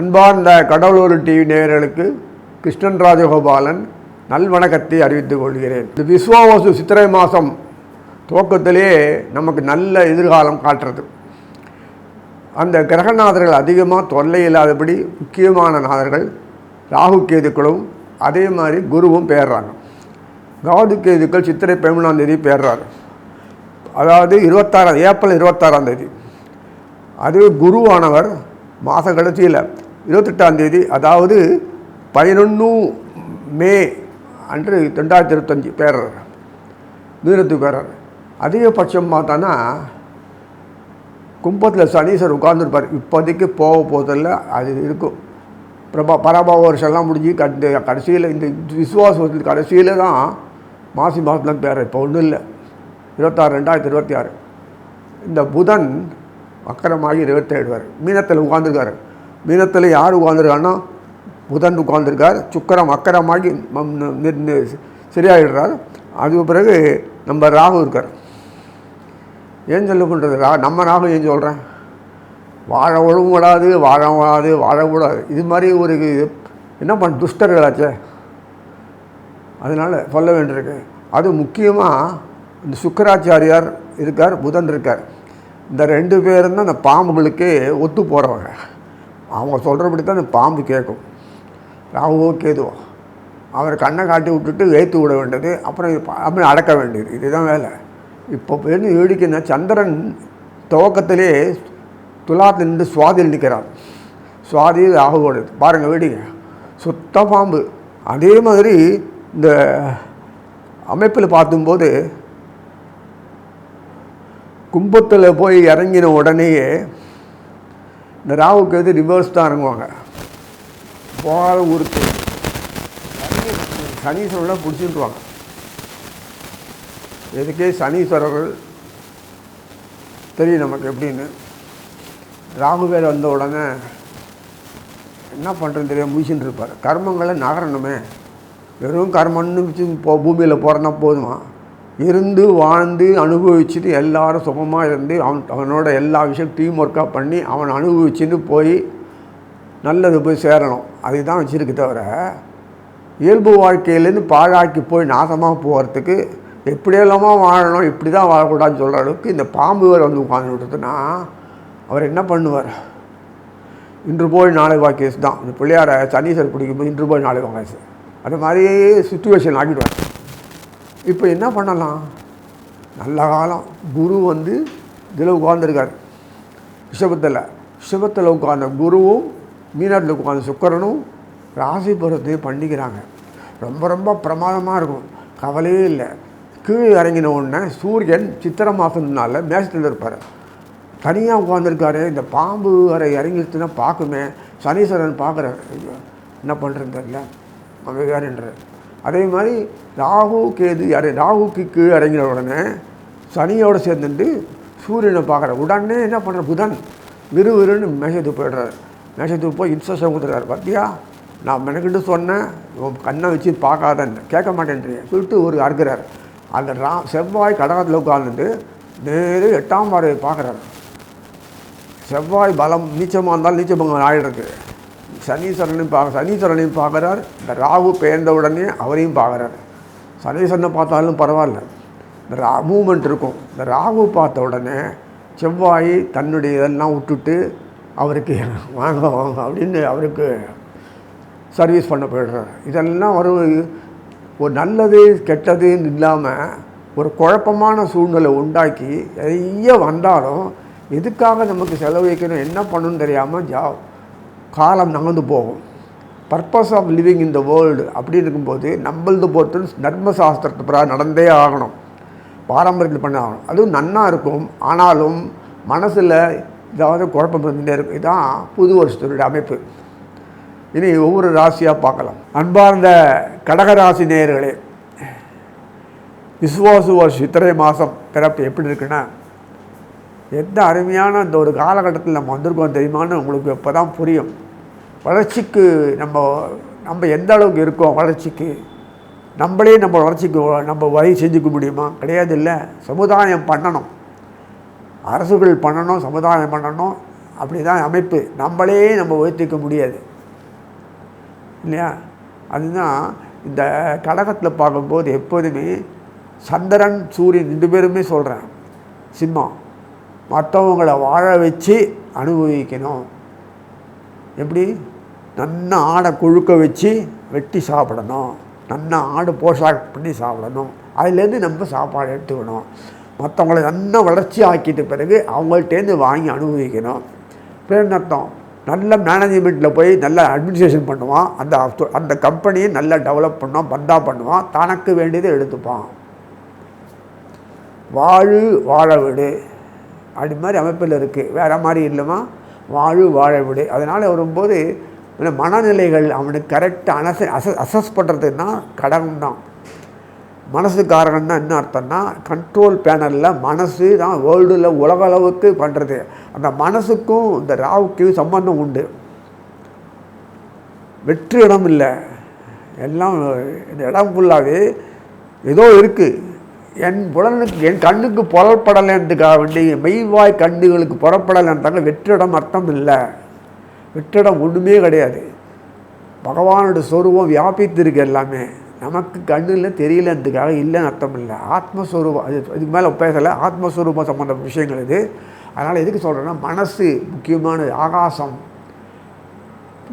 அன்பார்ந்த கடவுளூர் டிவி நேயர்களுக்கு கிருஷ்ணன் ராஜகோபாலன் நல்வணக்கத்தை அறிவித்துக் கொள்கிறேன். இந்த விஸ்வாவசு சித்திரை மாதம் துவக்கத்திலே நமக்கு நல்ல எதிர்காலம் காட்டுறது. அந்த கிரகநாதர்கள் அதிகமாக தொல்லை இல்லாதபடி முக்கியமான நாதர்கள் ராகு கேதுக்களும் அதே மாதிரி குருவும் பெயர்றாங்க. ராகு கேதுக்கள் சித்திரை 11ஆம் தேதி பெயர்றாரு, அதாவது ஏப்ரல் 26ஆம் தேதி. அதுவே குருவானவர் மாத கடைசியில் 28ஆம் தேதி, அதாவது 11 மே அன்று 2025 பேர்றார், மீனத்துக்கு பேர்றார். அதிகபட்சம் பார்த்தோன்னா கும்பத்தில் சனீஸ்வர் உட்கார்ந்துருப்பார். இப்போதைக்கு போக போதில்லை, அது இருக்கும். பராபவ வருஷம்லாம் முடிஞ்சு கடைசியில் இந்த விசுவாசத்தில் கடைசியில் தான் மாசி மாதம்லாம் பேர். இப்போ ஒன்றும் இல்லை, 26/2026 இந்த புதன் வக்கரமாகி 27 மீனத்தில் உட்காந்துருக்காரு. மீனத்தில் யார் உட்காந்துருக்காருன்னா புதன் உட்காந்துருக்கார். சுக்கரம் வக்கரமாகி சரியாகிடுறார். அதுக்கு பிறகு நம்ம ராகு இருக்கார். ஏன் சொல்லப்படுறது நம்ம ராகு ஏன் சொல்கிறேன், வாழவும் விடாது, வாழக்கூடாது. இது மாதிரி ஒரு என்ன பண்ண துஷ்டர்களாச்சே, அதனால் சொல்ல வேண்டியிருக்கு. அது முக்கியமாக இந்த சுக்கராச்சாரியார் இருக்கார், புதன் இருக்கார். இந்த 2 பேரும் தான் அந்த பாம்புகளுக்கு ஒத்து போகிறவங்க. அவங்க சொல்கிறபடி தான் அந்த பாம்பு கேட்கும். ராகுவோ கேதுவோ அவரை கண்ணை காட்டி விட்டுட்டு ஏற்று விட வேண்டியது, அப்புறம் அடக்க வேண்டியது. இதுதான் வேலை. இப்போ என்ன வேடிக்கைன்னா, சந்திரன் துவக்கத்திலே துலாத்தில் நின்று சுவாதியில் நிற்கிறார். சுவாதி ராகுவோடு பாருங்கள், வேடிக்கை சுத்த பாம்பு. அதே மாதிரி இந்த அமைப்பில் பார்க்கும்போது கும்பத்தில் போய் இறங்கின உடனேயே இந்த ராகுக்கு எது ரிவர்ஸ் தான் இறங்குவாங்க. போகாத ஊருக்கு சனீஸ்வரர்லாம் பிடிச்சிட்டுருவாங்க. இதுக்கே சனீஸ்வரர்கள் தெரியும் நமக்கு எப்படின்னு. ராகு பேர் வந்த உடனே என்ன பண்ணுறதுன்னு தெரியாமல் முடிச்சுட்டு இருப்பார். கர்மங்களை நகரணுமே, வெறும் கர்மன்னு பூமியில் போகிறனா போதுமா, இருந்து வாழ்ந்து அனுபவிச்சுட்டு எல்லாரும் சுகமாக இருந்து அவனோட எல்லா விஷயம் டீம் ஒர்க்காக பண்ணி அவன் அனுபவிச்சுன்னு போய் நல்லது போய் சேரணும். அதுதான் வச்சுருக்கு. தவிர இயல்பு வாழ்க்கையிலேருந்து பாழாக்கி போய் நாசமாக போகிறதுக்கு எப்படியெல்லாமா வாழணும், இப்படி தான் வாழக்கூடாதுன்னு சொல்கிற அளவுக்கு இந்த பாம்பு வேறு வந்து உட்காந்து விட்டுதுன்னா அவர் என்ன பண்ணுவார்? இன்று போய் நாளை வாக்கேஸ் தான். இந்த பிள்ளையார சனீஸ்வர் பிடிக்கும்போது இன்று போய் நாளை வாக்கேஸ் அது மாதிரியே சுச்சுவேஷன் ஆக்கிடுவார். இப்போ என்ன பண்ணலாம்? நல்ல காலம். குரு வந்து இதில் உட்காந்துருக்கார், ரிஷபத்தில் உட்கார்ந்த குருவும் மீனத்தில் உட்கார்ந்த சுக்கரனும் ராசி பருவத்தையும் பண்ணிக்கிறாங்க. ரொம்ப ரொம்ப பிரமாதமாக இருக்கும், கவலையே இல்லை. கீழே இறங்கின உடனே சூரியன் சித்திரை மாதம்னால மேசத்தில் இருப்பார், தனியாக உட்காந்துருக்காரு. இந்த பாம்பு வரை இறங்கிடுச்சுன்னா பார்க்குமே, சனீஸ்வரன் பார்க்குறாரு, என்ன பண்ணுறதுன்னு தெரியல, வேறுன்றார். அதே மாதிரி ராகு கேது ராகுக்கு கீழே இறங்கின உடனே சனியோடு சேர்ந்துட்டு சூரியனை பார்க்குற உடனே என்ன பண்ணுற, புதன் விறுவிறுன்னு மேஷத்துக்கு போய்டுறாரு. மேஷத்துக்கு போய் இன்ஸ்ட்ரக்ஷன் கொடுத்துருக்காரு. பார்த்தியா, நான் மெனக்கிட்டு சொன்னேன், கண்ணை வச்சு பார்க்காதன்னு, கேட்க மாட்டேன்றீங்க சொல்லிட்டு ஒரு அறுக்கிறார். அந்த செவ்வாய் கடகத்தில் உட்கார்ந்துட்டு நேரே 8ஆம் பார்வையை பார்க்குறாரு. செவ்வாய் பலம் நீச்சமாக இருந்தாலும் நீச்சபங்கம் ஆகிடுறது. சனீஸ்வரனையும் பார்க்குறார். இந்த ராகு பெயர்ந்த உடனே அவரையும் பார்க்குறார். சனீஸ்வரனை பார்த்தாலும் பரவாயில்ல, இந்த மூமெண்ட் இருக்கும். இந்த ராகு பார்த்த உடனே செவ்வாய் தன்னுடைய இதெல்லாம் விட்டுட்டு அவருக்கு வாங்க அப்படின்னு அவருக்கு சர்வீஸ் பண்ண போயிடுறார். இதெல்லாம் ஒரு நல்லது கெட்டதுன்னு இல்லாமல் ஒரு குழப்பமான சூழ்நிலை உண்டாக்கி நிறைய வந்தாலும் எதுக்காக நமக்கு செலவழிக்கணும், என்ன பண்ணணும்னு தெரியாமல் காலம் நகர்ந்து போகும். Purpose of living in the world அப்படின்னு இருக்கும்போது நம்மளது பொறுத்து தர்மசாஸ்திரத்தை பிறகு நடந்தே ஆகணும், பாரம்பரியத்தில் பண்ண ஆகணும். அதுவும் நன்னா இருக்கும். ஆனாலும் மனசில் ஏதாவது குழப்பம் இருந்துகிட்டே இருக்கும். இதுதான் புது வருஷத்தினுடைய அமைப்பு. இனி ஒவ்வொரு ராசியாக பார்க்கலாம். அன்பார்ந்த கடகராசி நேயர்களே, விசுவாசு வருஷம் சித்திரை மாதம் பிறப்பு எப்படி இருக்குன்னா, எந்த அருமையான இந்த ஒரு காலகட்டத்தில் நம்ம வந்திருக்கோம் தெரியுமான்னு உங்களுக்கு இப்போ தான் புரியும். வளர்ச்சிக்கு நம்ம எந்த அளவுக்கு இருக்கோம், வளர்ச்சிக்கு நம்மளே நம்ம வளர்ச்சிக்கு நம்ம வழி செஞ்சுக்க முடியுமா? கிடையாது. இல்லை, சமுதாயம் பண்ணணும், அரசுகள் பண்ணணும், சமுதாயம் பண்ணணும், அப்படி தான் அமைப்பு. நம்மளே நம்ம உயர்த்திக்க முடியாது இல்லையா? அதுதான் இந்த கடகத்தில் பார்க்கும்போது எப்போதுமே சந்திரன் சூரியன் 2 பேருமே சொல்கிறேன், சிம்மம் மற்றவங்களை வாழ வச்சு அனுபவிக்கணும். எப்படி? நன்னா ஆடை கொழுக்க வச்சு வெட்டி சாப்பிடணும், நன்னா ஆடு போஷாக் பண்ணி சாப்பிடணும், அதுலேருந்து நம்ம சாப்பாடு எடுத்துக்கணும். மற்றவங்களை நல்லா வளர்ச்சி ஆக்கிட்ட பிறகு அவங்கள்ட்டேருந்து வாங்கி அனுபவிக்கணும். பேர் அர்த்தம் நல்ல மேனேஜ்மெண்ட்டில் போய் நல்லா அட்மினிஸ்ட்ரேஷன் பண்ணுவான், அந்த கம்பெனியை நல்லா டெவலப் பண்ணுவான், பந்தா பண்ணுவான், தனக்கு வேண்டியதை எடுத்துப்பான். வாழு வாழ விடு அப்படி மாதிரி அமைப்பில் இருக்குது, வேறு மாதிரி இல்லைமா? வாழு வாழ விடு. அதனால் வரும்போது மனநிலைகள் அவனுக்கு கரெக்டாக அசஸ் பண்ணுறதுன்னா கடகம் தான். மனசுக்காரகன்னா என்ன அர்த்தம்னா கண்ட்ரோல் பேனலில் மனசு தான் வேர்ல்டில் உலக அளவுக்கு பண்ணுறது. அந்த மனசுக்கும் இந்த ராவுக்கும் சம்பந்தம் உண்டு. வெற்று இடம் இல்லை, எல்லாம் இந்த இடம் ஃபுல்லாகவே ஏதோ இருக்குது. என் புலனுக்கு என் கண்ணுக்கு புறப்படலைன்றதுக்காக வேண்டி மெய்வாய் கண்ணுகளுக்கு புறப்படலைன்றாங்க. வெற்றிடம் அர்த்தம் இல்லை, வெற்றிடம் ஒன்றுமே கிடையாது. பகவானோட சொரூபம் வியாபித்து இருக்கு எல்லாமே. நமக்கு கண்ணில் தெரியலன்றதுக்காக இல்லைன்னு அர்த்தம் இல்லை. ஆத்மஸ்வரூபம் அது இதுக்கு மேலே பேசலை. ஆத்மஸ்வரூபம் சம்மந்த விஷயங்கள் இது. அதனால் எதுக்கு சொல்கிறேன்னா மனசு முக்கியமானது. ஆகாசம்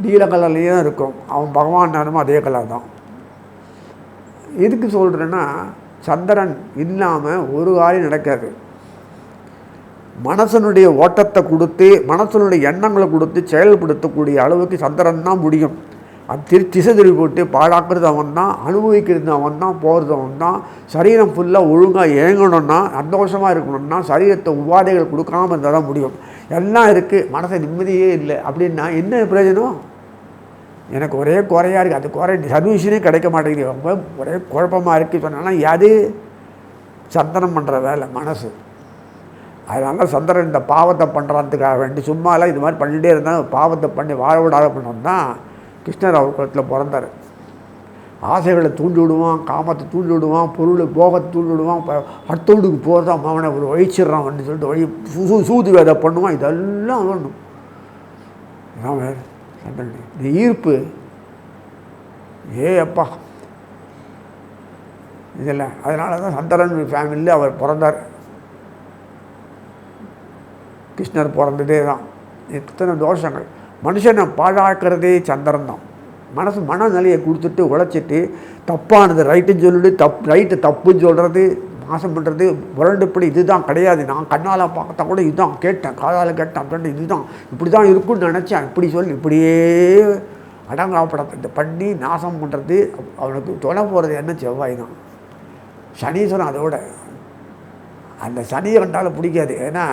நீல கலர்லேயே தான் இருக்கும், அவன் பகவான் நேரமும் அதே கலர் தான். எதுக்கு சொல்கிறேன்னா சந்திரன் இல்லாமல் ஒரு காரியம் நடக்காது. மனசனுடைய ஓட்டத்தை கொடுத்து மனசனுடைய எண்ணங்களை கொடுத்து செயல்படுத்தக்கூடிய அளவுக்கு சந்திரன் தான் முடியும். அது திசை திருப்பி போட்டு பாழாக்குறது அவன் தான், அனுபவிக்கிறது அவன் தான், போகிறது அவன் தான். சரீரம் ஃபுல்லாக ஒழுங்காக இயங்கணும்னா, சந்தோஷமாக இருக்கணும்னா சரீரத்தை உபாதைகள் கொடுக்காமல் இருந்தால் தான் முடியும். எல்லாம் இருக்குது, மனசை நிம்மதியே இல்லை அப்படின்னா என்ன பிரயோஜனம்? எனக்கு ஒரே குறையாக இருக்குது, அந்த குறை சர்வீஷனே கிடைக்க மாட்டேங்குது, ரொம்ப ஒரே குழப்பமாக இருக்குது சொன்னால் எது? சந்தனம் பண்ணுற வேலை மனசு. அதனால சந்திரன் இந்த பாவத்தை பண்ணுறதுக்காக வேண்டி சும்மாலாம் இது மாதிரி பண்ணிகிட்டே இருந்தால் பாவத்தை பண்ணி வாழ விடாத பண்ணோம்னா கிருஷ்ணர் அவர் குலத்தில் பிறந்தார். ஆசைகளை தூண்டி விடுவான், காமத்தை தூண்டி விடுவான், பொருளை போகத்தை தூண்டி விடுவான், அடுத்தவனுக்கு போகிறதான் அவனை ஒரு வழிச்சிட்றான் அப்படின்னு சொல்லிட்டு வழி சூது வேலை பண்ணுவான். இதெல்லாம் வேணும். சந்திரன் இந்த ஈர்ப்பு அப்பா இதில். அதனால தான் சந்திரன் ஃபேமிலியில் அவர் பிறந்தார். கிருஷ்ணர் பிறந்ததே தான். எத்தனை தோஷங்கள் மனுஷனை பாழாக்கிறதே சந்திரன் தான். மனநிலையை கொடுத்துட்டு உழைச்சிட்டு தப்பானது ரைட்டுன்னு சொல்லிட்டு ரைட்டு தப்புன்னு சொல்கிறது, மாசம் பண்ணுறது, புரண்டுப்படி இதுதான் கிடையாது, நான் கண்ணால் பார்த்தா கூட இதுதான், கேட்டேன் காதால் கேட்டேன் அப்படின்னு இதுதான் இப்படி தான் இருக்குன்னு நினச்சேன், இப்படி சொல்லி இப்படியே அடங்காப்படத்தை பண்ணி நாசம் பண்ணுறது. அவனுக்கு தொலை போகிறது என்ன? செவ்வாய் தான். சனீஸ்வரன் அதோட அந்த சனியை கண்டாலும் பிடிக்காது. ஏன்னா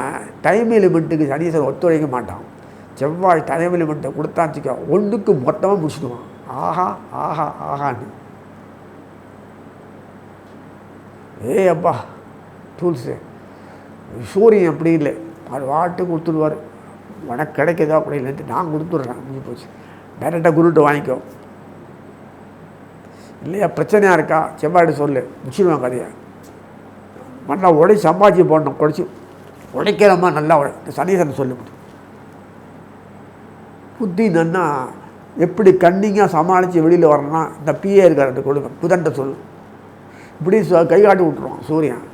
டைம் எலிமெண்ட்டுக்கு சனீஸ்வரன் ஒத்துழைக்க மாட்டான். செவ்வாய் டைம் எலிமெண்ட்டை கொடுத்தாச்சுக்க ஒன்றுக்கு மொத்தமாக முடிச்சுடுவான். ஆஹா ஆஹா ஆஹான்னு அப்பா டூல்ஸு. சூரியன் அப்படி இல்லை, அது வாட்டு கொடுத்துடுவார். உனக்கு கிடைக்குதோ அப்படி இல்லைன்ட்டு நான் கொடுத்துட்றேன், முடிஞ்சு போச்சு. டைரெக்டாக குருட்டு வாங்கிக்கோ. இல்லையா பிரச்சனையாக இருக்கா செவ்வாய்டு சொல்லு, முடிச்சிடுவாங்க கதையை. நல்லா உடைச்சி சம்பாதிச்சு போடணும், குறைச்சி உடைக்கிறமா நல்லா சனீசன் சொல்லி புத்தி நன்னா எப்படி கண்ணிங்காக சமாளித்து வெளியில் வரணும்னா இந்த பிஏ இருக்கார்ட்டு கொடுங்க, புதன்ட்ட சொல்லு. இப்படி கை காட்டி விட்டுருவான் சூரியன்.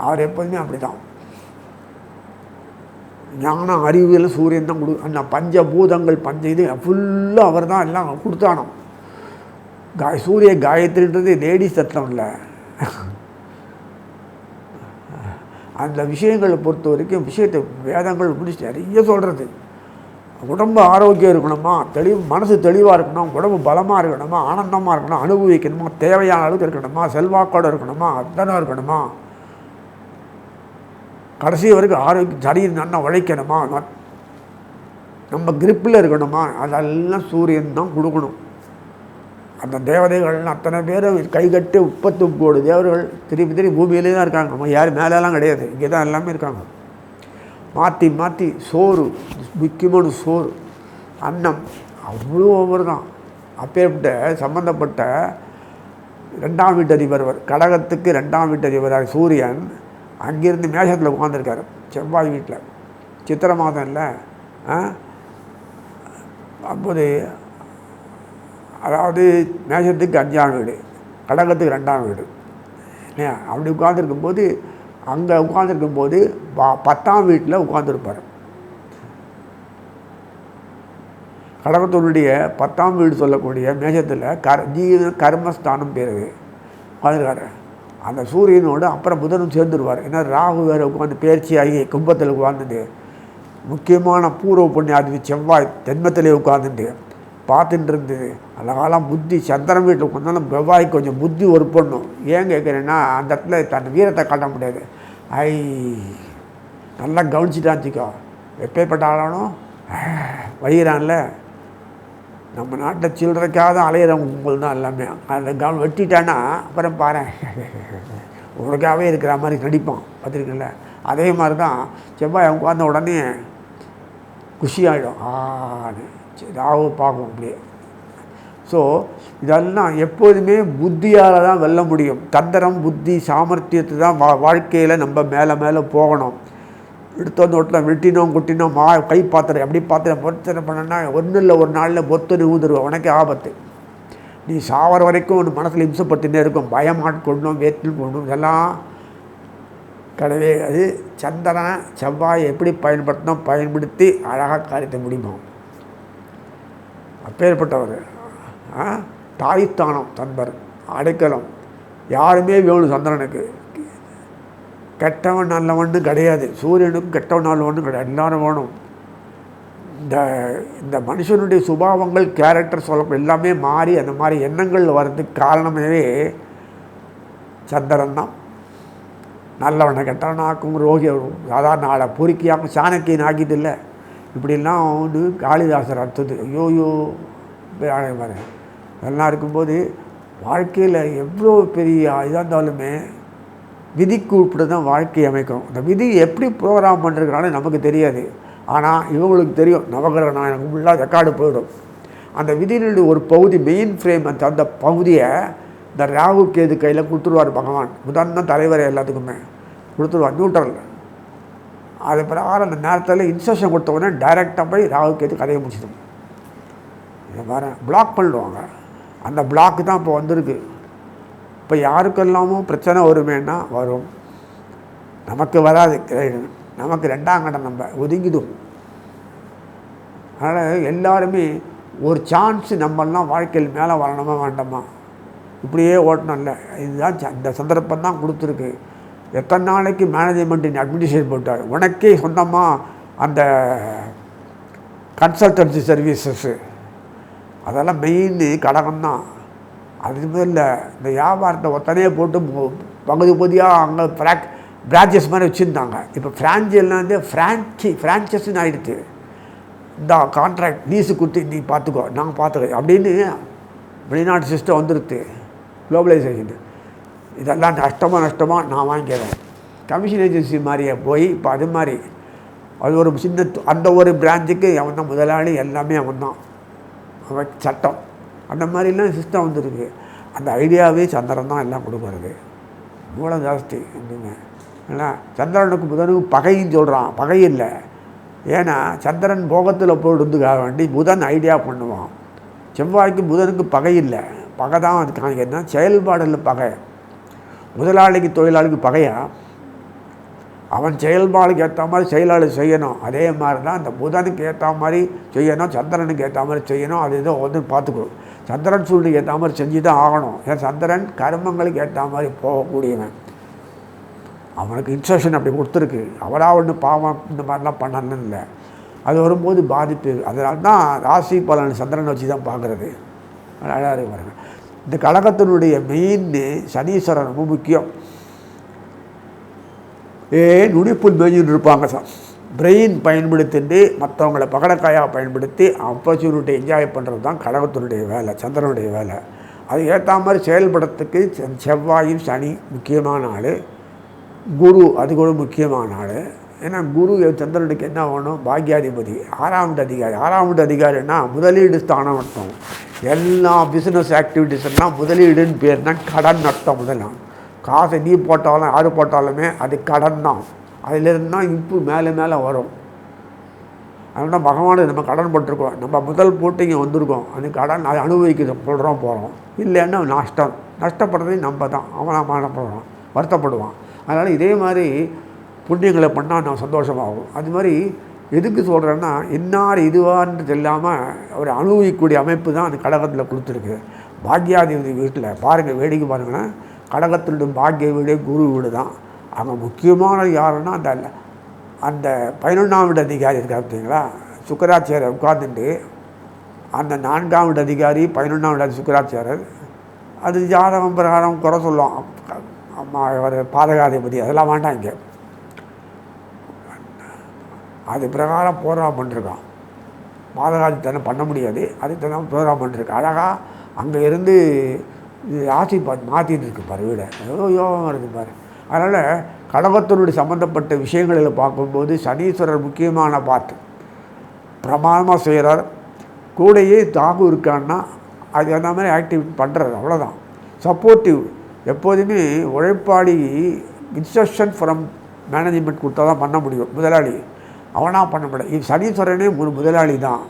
அவர் எப்போதுமே அப்படி தான். ஞானம் அறிவியல் சூரியன் தான் அந்த பஞ்சபூதங்கள் இது ஃபுல்லாக அவர் தான் எல்லாம் கொடுத்தானோ. சூரிய காயத்ரின்றது லேடிஸ் தத்துவம் இல்லை. அந்த விஷயங்களை பொறுத்த வரைக்கும் விஷயத்தை வேதங்கள் முடிச்சு நிறைய சொல்கிறது. உடம்பு ஆரோக்கியம் இருக்கணுமா, மனசு தெளிவாக இருக்கணும், உடம்பு பலமாக இருக்கணுமா, ஆனந்தமாக இருக்கணும், அனுபவிக்கணுமா, தேவையான அளவுக்கு இருக்கணுமா, செல்வாக்கோடு இருக்கணுமா, அத்தனை இருக்கணுமா, கடைசி வரைக்கும் ஆரோக்கியம் சரீரம் நல்லா உழைக்கணுமா, நம்ம கிரிப்பில் இருக்கணுமா, அதெல்லாம் சூரியன் தான் கொடுக்கணும். அந்த தேவதைகள்லாம் அத்தனை பேர் கைகட்டி 39 தேவர்கள் திருப்பி பூமியிலே தான் இருக்காங்க. நம்ம யாரும் மேலெல்லாம் கிடையாது, இங்கே தான் எல்லாமே இருக்காங்க. மாற்றி மாற்றி சோறு, முக்கியமான சோறு, அன்னம் அவ்வளோ ஒவ்வொரு தான். அப்பேற்பட்ட சம்பந்தப்பட்ட 2ஆம் வீட்டு அதிபர், கடகத்துக்கு 2ஆம் வீட்டு அதிபராக சூரியன் அங்கேருந்து மேஷத்தில் உட்காந்துருக்காரு செவ்வாய் வீட்டில். சித்திரை மாதம் இல்லை. அப்போது அதாவது மேஷத்துக்கு 5ஆம் வீடு, கடகத்துக்கு 2ஆம் வீடு இல்லையா? அப்படி உட்காந்துருக்கும்போது அங்கே உட்காந்துருக்கும்போது 10ஆம் வீட்டில் உட்காந்துருப்பார். கடகத்தினுடைய 10ஆம் வீடு சொல்லக்கூடிய மேஷத்தில் ஜீவன கர்மஸ்தானம் பேர் உட்காந்துருக்காரு. அந்த சூரியனோடு அப்புறம் புதனும் சேர்ந்துருவார். ஏன்னா ராகு வேறு உட்காந்து பயிற்சியாகி கும்பத்தில் உட்காந்துட்டு, முக்கியமான பூர்வ புண்ணியாதி செவ்வாய் ஜென்மத்திலே உட்காந்துட்டு பார்த்துட்டு இருந்தது. அந்த காலம் புத்தி சந்திரன் வீட்டில் உட்காந்தாலும் செவ்வாய்க்கு கொஞ்சம் புத்தி ஒரு பண்ணும். ஏன் கேட்குறேன்னா, அந்த இடத்துல தன் வீரத்தை காட்ட முடியாது. நல்லா கவனிச்சுட்டாச்சுக்கோ, எப்பேற்பட்ட ஆளானோ வழிகிறான்ல. நம்ம நாட்டில் சில்லறைக்காக தான் அலையிறவங்க தான் எல்லாமே. அதை வெட்டிட்டான்னா அப்புறம் பாரு உனக்காகவே இருக்கிற மாதிரி நடிப்பான், பார்த்துருக்கல. அதே மாதிரி தான் செவ்வாய் உட்கார்ந்த உடனே குஷியாகிடும். ராகு பார்க்கும் அப்படியே. ஸோ இதெல்லாம் எப்போதுமே புத்தியால் தான் வெல்ல முடியும். தந்திரம் புத்தி சாமர்த்தியத்தை தான் வாழ்க்கையில் நம்ம மேலே மேலே போகணும். எடுத்து வந்து ஒட்டில் வெட்டினோம் குட்டினோம் கை பாத்திரம் எப்படி பாத்திரம் பொறுத்தனை பண்ணனா ஒன்றும் இல்லை, ஒரு நாளில் பொத்துன்னு ஊதுருவோம். உனக்கே ஆபத்து. நீ சாவர வரைக்கும் ஒன்று மனசில் இம்சப்பட்டுனே இருக்கும். பயமாட்கொள்ளணும், வேற்றில் கொள்ளணும், இதெல்லாம் கிடையவே. அது சந்திரன் செவ்வாய் எப்படி பயன்படுத்தணும், பயன்படுத்தி அழகாக காரியத்தை முடிப்போம். அப்பேற்பட்டவர் தாய்ஸ்தானம் தன்பர் அடைக்கலம். யாருமே வேணும் சந்திரனுக்கு. கெட்டவன் நல்லவன்னு கிடையாது. சூரியனுக்கும் கெட்டவன் நல்லவன்னு கிடையாது, எல்லாரும் வேணும். இந்த மனுஷனுடைய சுபாவங்கள் கேரக்டர் சொல்ல எல்லாமே மாறி அந்த மாதிரி எண்ணங்கள் வர்றதுக்கு காரணமே சந்திரன் தான். நல்லவனை கெட்டவன் ஆக்கும், ரோகி சாதாரண ஆளை பொறுக்கியாமல் சாணக்கியன் ஆக்கிது இல்லை. இப்படிலாம் வந்து காளிதாசர் அர்த்தது. ஐயோயோ பாரு. அதெல்லாம் இருக்கும்போது வாழ்க்கையில் எவ்வளோ பெரிய இதாக இருந்தாலுமே விதிக்கு உட்பட்டு தான் வாழ்க்கையை அமைக்கும். இந்த விதி எப்படி ப்ரோக்ராம் பண்ணுறதுனால நமக்கு தெரியாது. ஆனால் இவங்களுக்கு தெரியும். நவகிரக நாயகம் ஃபுல்லாக ரெக்கார்டு போயிடும். அந்த விதியினுடைய ஒரு பகுதி மெயின் ஃப்ரேம், அந்த பகுதியை இந்த ராகு கேது கையில் கொடுத்துருவார் பகவான். புதன் தான் தலைவர் எல்லாத்துக்குமே கொடுத்துருவார், நியூட்ரல். அது பிரகாரம் அந்த நேரத்தில் இன்ஸ்ட்ரக்ஷன் கொடுத்த உடனே டைரெக்டாக போய் ராகு கேது கதையை முடிச்சிடும். இதை பாரு, பிளாக் பண்ணிடுவாங்க. அந்த பிளாக்கு தான் இப்போ வந்திருக்கு. இப்போ யாருக்கெல்லாமோ பிரச்சனை வருமேன்னா வரும். நமக்கு வராது, நமக்கு 2ஆம் கட்டம் நம்ம ஒதுங்கிடும். அதனால் எல்லாருமே ஒரு சான்ஸ் நம்மெல்லாம் வாழ்க்கையில் மேலே வரணுமா வேண்டாமா, இப்படியே ஓட்டணும்ல. இதுதான் இந்த சந்தர்ப்பம் தான் கொடுத்துருக்கு. எத்தனை நாளைக்கு மேனேஜ்மெண்ட் அட்மினிஸ்ட்ரேஷன் போட்டார். உனக்கே சொந்தமாக அந்த கன்சல்டன்சி சர்வீசஸ்ஸு அதெல்லாம் மெயின் கடகம்தான். அது இல்லை, இந்த வியாபாரத்தை ஒத்தனையே போட்டு பகுதி பகுதியாக அங்கே பிரான்ச்சஸ் மாதிரி வச்சுருந்தாங்க. இப்போ ஃப்ரான்ச்செல்லாம் வந்து ஃப்ரான்ச்சஸ்ன்னு ஆகிடுது. இந்த கான்ட்ராக்ட் லீஸு கொடுத்து நீ பார்த்துக்கோ, நான் பார்த்துக்கோ அப்படின்னு வெளிநாட்டு சிஸ்டம் வந்துடுது. குளோபலைசேஷன் இதெல்லாம் நஷ்டமாக நான் வாங்கிக்கிறேன். கமிஷன் ஏஜென்சி மாதிரியே போய் இப்போ அது மாதிரி அது ஒரு சின்ன அந்த ஒரு பிரான்ச்சுக்கு அவன் தான் முதலாளி, எல்லாமே அவன் தான், அவன் சட்டம். அந்த மாதிரிலாம் சிஸ்டம் வந்துருக்கு. அந்த ஐடியாவே சந்திரன் தான் எல்லாம் கொடுக்குறது. மூலம் ஜாஸ்தி இன்னுமே இல்லை. சந்திரனுக்கு புதனுக்கு பகைன்னு சொல்கிறான். பகை இல்லை. ஏன்னா சந்திரன் போகத்தில் போடுறதுக்காக வேண்டி புதன் ஐடியா பண்ணுவான். செவ்வாய்க்கு புதனுக்கு பகை இல்லை. பகை தான் அது காணிக்கிறதுனா செயல்பாடில் பகை. முதலாளிக்கு தொழிலாளிக்கு பகையா, அவன் செயல்பாடுக்கு ஏற்ற மாதிரி செயலாளி செய்யணும். அதே மாதிரி தான் இந்த புதனுக்கு ஏற்ற மாதிரி செய்யணும், சந்திரனுக்கு ஏற்ற மாதிரி செய்யணும். அது ஏதோ வந்து பார்த்துக்கணும். சந்திரன் சூழ்நிலைக்கு ஏற்ற மாதிரி செஞ்சு தான் ஆகணும். ஏன் சந்திரன் கர்மங்களுக்கு ஏற்ற மாதிரி போகக்கூடியவன். அவனுக்கு இன்ஸ்ட்ரக்ஷன் அப்படி கொடுத்துருக்கு. அவராக ஒன்று பாவம் இந்த மாதிரிலாம் பண்ணணும்னு இல்லை. அது வரும்போது பாதிப்பு. அதனால தான் ராசி பலன் சந்திரனை வச்சு தான் பார்க்குறது. அழகாக இருக்கு பாருங்க. இந்த கழகத்தினுடைய மெயின் சனீஸ்வரன் ரொம்ப முக்கியம். நுடிப்புல் மேய்ஞ்சின்னு இருப்பாங்க சார். பிரெயின் பயன்படுத்திட்டு மற்றவங்களை பகடக்காயாக பயன்படுத்தி ஆப்பர்ச்சுனிட்டி என்ஜாய் பண்ணுறது தான் கடகத்தினுடைய வேலை, சந்திரனுடைய வேலை. அது ஏற்ற மாதிரி செயல்படுறதுக்கு செவ்வாயும் சனி முக்கியமான ஆள், குரு அது கூட முக்கியமான ஆள். ஏன்னா குரு சந்திரனுக்கு என்ன வேணும், பாக்யாதிபதி, 6ஆம் அதிகாரி. 6ஆம் அதிகாரின்னா முதலீடு ஸ்தானம் அர்த்தம். எல்லா பிஸ்னஸ் ஆக்டிவிட்டீஸ்லாம் முதலீடுன்னு பேர்னா கடன் அர்த்தம். முதலாம் காசை நீ போட்டாலும் யார் போட்டாலுமே அது கடன் தான். அதிலிருந்து தான் இப்போ மேலே மேலே வரும். அதனால தான் பகவானுக்கு நம்ம கடன் பட்டிருக்கோம். நம்ம முதல் போட்டு இங்கே வந்திருக்கோம். அந்த கடன் அதை அனுபவிக்க சொல்கிறோம் போகிறோம். இல்லைன்னா நஷ்டப்படுறதையும் நம்ம தான். அவனாக மாறப்படுவான், வருத்தப்படுவான். அதனால் இதே மாதிரி புண்ணியங்களை பண்ணால் நான் சந்தோஷமாகும். அது மாதிரி எதுக்கு சொல்கிறேன்னா, இன்னார் இதுவான்னு இல்லாமல் ஒரு அனுபவிக்கக்கூடிய அமைப்பு தான் அந்த கடகத்தில் கொடுத்துருக்கு. பாக்யாதிபதி வீட்டில் பாருங்கள், வேடிக்கை பாருங்களேன். கடகத்தினுடைய பாக்கிய வீடு குரு வீடு தான். அங்கே முக்கியமானது யாருன்னா அந்த 11ஆம் வீடு அதிகாரி இருக்கார் பார்த்தீங்களா, சுக்கராச்சாரியர் உட்கார்ந்துட்டு அந்த 4ஆம் வீடு அதிகாரி 11ஆம் வீடு சுக்கராச்சாரியர், அது ஜாதகம் பிரகாரம் குறை சொல்லுவோம். அம்மா ஒரு பாதகாதிபதி அதெல்லாம் வேண்டாம். இங்கே அது பிரகாரம் ப்ரோக்ராம் பண்ணிருக்கான். பாதகாதித்தனை பண்ண முடியாது, அதுக்கு ப்ரோக்ராம் பண்ணிருக்கு. அழகாக அங்கே இருந்து ராசி மாற்றிட்டு இருக்கு பாரு வீடை. எவ்வளோ யோகம் இருக்குது பாரு. அதனால் கடகத்தினுடைய சம்மந்தப்பட்ட விஷயங்களில் பார்க்கும்போது சனீஸ்வரர் முக்கியமான பார்த்து பிரமாதமாக செய்கிறார். கூடையே தாகு இருக்கான்னா அது அந்த மாதிரி ஆக்டிவிட்டி பண்ணுறது, அவ்வளோதான். சப்போர்ட்டிவ் எப்போதுமே உழைப்பாளி இன்ஸ்ட்ரக்ஷன் ஃப்ரம் மேனேஜ்மெண்ட் கொடுத்தா தான் பண்ண முடியும். முதலாளி அவனாக பண்ண முடியாது. இது சனீஸ்வரனே ஒரு முதலாளி தான்,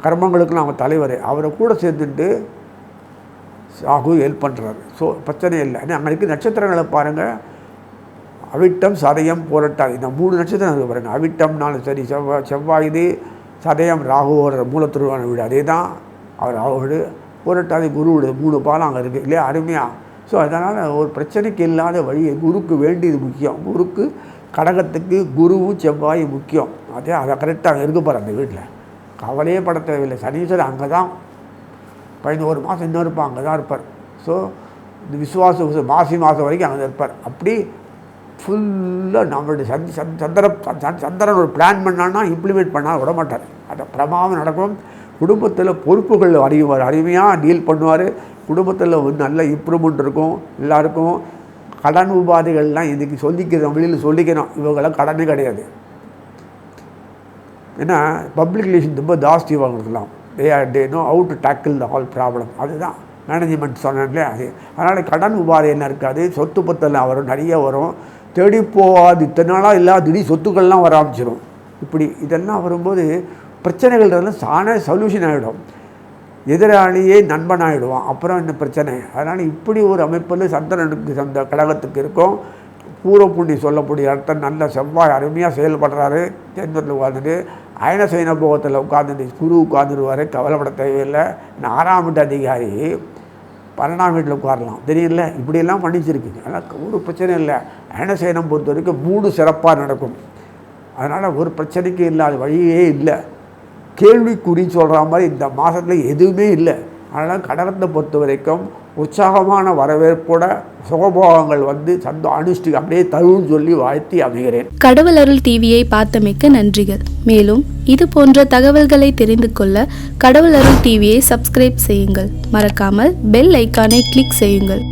கர்மங்களுக்குலாம் அவன் தலைவர். அவரை கூட சேர்ந்துட்டு ராகு ஹெல்ப் பண்ணுறாரு. ஸோ பிரச்சனை இல்லை. அங்கே இருக்க நட்சத்திரங்களை பாருங்கள், அவிட்டம் சதயம் புரட்டாதி, இந்த 3 நட்சத்திரம் இருக்குது பாருங்கள். அவிட்டம்னாலும் சரி, செவ்வாய் இது, சதயம் ராகுவோட மூலத்திருவான வீடு அதே தான் அவர் ராகு வீடு, புரட்டாதி குரு வீடு, 3 பாலம் அங்கே இருக்குது இல்லையா, அருமையாக. ஸோ அதனால் ஒரு பிரச்சனைக்கு இல்லாத வழி குருக்கு வேண்டியது முக்கியம். குருக்கு கடகத்துக்கு குருவும் செவ்வாய் முக்கியம். அதை கரெக்டாக அங்கே இருக்க போகிற அந்த வீட்டில் கவலையே பட தேவையில்லை. சனீஸ்வரர் அங்கே தான் 11 மாதம் இன்னும் இருப்பார், அங்கே தான் இருப்பார். ஸோ இந்த விசுவாசம் மாசி மாதம் வரைக்கும் அங்கே இருப்பார். அப்படி ஃபுல்லாக நம்மளுடைய சந்திரன் ஒரு பிளான் பண்ணான்னா இம்ப்ளிமெண்ட் பண்ணால் விட மாட்டார். அதை பிரமாதம் நடக்கும். குடும்பத்தில் பொறுப்புகள் அறிவார், அருமையாக டீல் பண்ணுவார். குடும்பத்தில் ஒரு நல்ல இம்ப்ரூவ்மெண்ட் இருக்கும். எல்லாருக்கும் கடன் உபாதைகள்லாம் இதுக்கு சொல்லிக்கிறோம், வெளியில் சொல்லிக்கிறோம். இவங்களாம் கடனே கிடையாது. ஏன்னா பப்ளிக் ரிலேஷன் ரொம்ப ஜாஸ்தி வாங்கிருக்கலாம். they know how to tackle the whole problem. அதுதான் மேனேஜ்மெண்ட் சொன்னேன்லே அது. அதனால் கடன் உபாதை என்ன இருக்காது. சொத்து பத்தெல்லாம் வரும், நிறைய வரும். தேடி போகாது இத்தனை நாளாக இல்லாத திடீர் சொத்துக்கள்லாம் வர ஆரம்பிச்சிடும். இப்படி இதெல்லாம் வரும்போது பிரச்சனைகள் சாண சொல்யூஷன் ஆகிடும். எதிராளியே நண்பன் ஆகிடுவான். அப்புறம் என்ன பிரச்சனை. அதனால் இப்படி ஒரு அமைப்பில் சந்திரனுக்கு அந்த கடகத்துக்கு இருக்கும். பூர்வ புண்டி சொல்லக்கூடிய அர்த்தம் நல்ல செவ்வாய் அருமையாக செயல்படுறாரு. தேர்ந்தத்தில் உட்காந்துட்டு அயனசைன போகத்தில் உட்காந்துட்டு குரு உட்காந்துருவார். கவலைப்பட தேவையில்லை. 6ஆம் வீட்டு அதிகாரி 12ஆம் வீட்டில் உட்காரலாம், தெரியல. இப்படியெல்லாம் பண்ணிச்சிருக்கு. அதனால் ஒரு பிரச்சனை இல்லை. அயனசைனம் பொறுத்த வரைக்கும் 3 சிறப்பாக நடக்கும். அதனால் ஒரு பிரச்சனைக்கு இல்லாத வழியே இல்லை. கேள்விக்குறி சொல்கிற மாதிரி இந்த மாதத்தில் எதுவுமே இல்லை. அதனால் கடகத்தை பொறுத்த வரைக்கும் உற்சாகமான வரவேற்போட சுகபோகங்கள் வந்து அனுஷ்டி அப்படியே தருன்னு சொல்லி வாழ்த்தி அமைகிறேன். கடவுள் அருள் டிவியை பார்த்தமைக்க நன்றிகள். மேலும் இது போன்ற தகவல்களை தெரிந்து கொள்ள கடவுள் அருள் டிவியை சப்ஸ்கிரைப் செய்யுங்கள். மறக்காமல் பெல் ஐக்கானை கிளிக் செய்யுங்கள்.